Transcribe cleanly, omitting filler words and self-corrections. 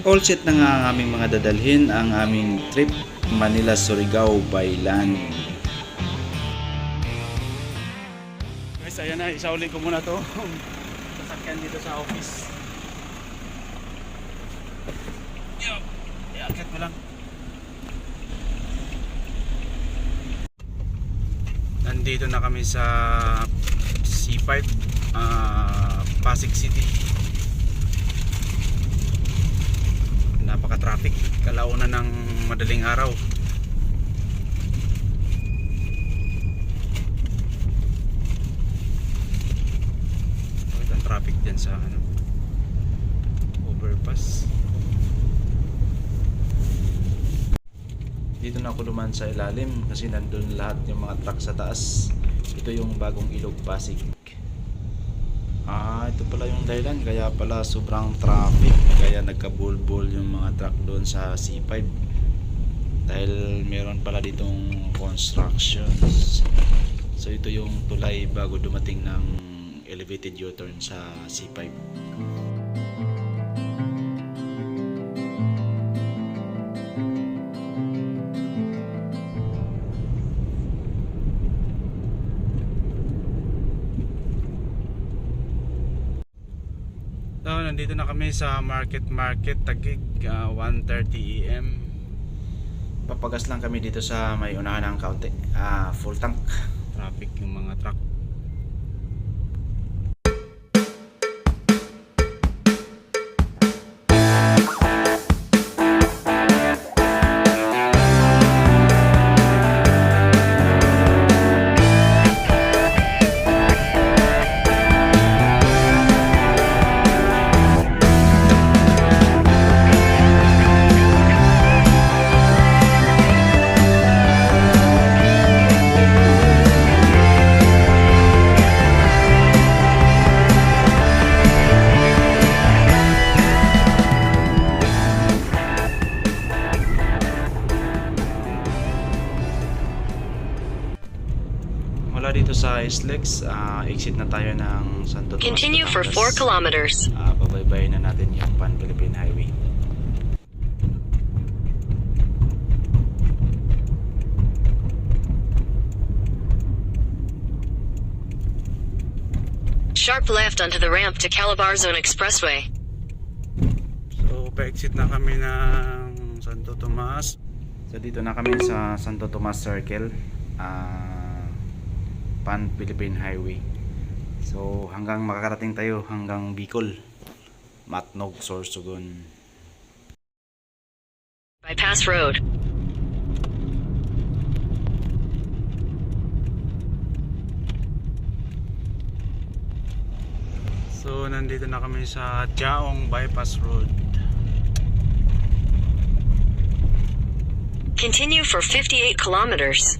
All set na nga ang aming mga dadalhin ang aming trip Manila Surigao by land. Guys, ayan na, isauli ko muna to sasakyan dito sa office. I-akit ko lang. Nandito na kami sa C5 Pasig City. Napaka-traffic, kalauna ng madaling araw. Bakit ang traffic dyan sa overpass. Dito na ako dumaan sa ilalim kasi nandun lahat yung mga truck sa taas. Ito yung bagong Ilog Pasig. Ito pala yung dahilan kaya pala sobrang traffic, kaya nagkabulbol yung mga truck doon sa C5 dahil meron pala ditong constructions. So ito yung tulay bago dumating ng elevated U-turn sa C5. So, nandito na kami sa Market Taguig, 1:30 AM. Papagas lang kami dito sa may unahan ng kaunti. Full tank. Traffic yung mga truck. Mula dito sa SLEX, exit na tayo ng Santo Tomas. Continue for 4 kilometers. Babaybayin na natin yung Pan-Philippine Highway. Sharp left onto the ramp to Calabarzon Expressway. So, pa-exit na kami ng Santo Tomas. So, dito na kami sa Santo Tomas Circle. Pan-Philippine Highway. So hanggang makakarating tayo hanggang Bicol, Matnog, Sorsogon. Bypass Road. So nandito na kami sa Jaong Bypass Road. Continue for 58 kilometers.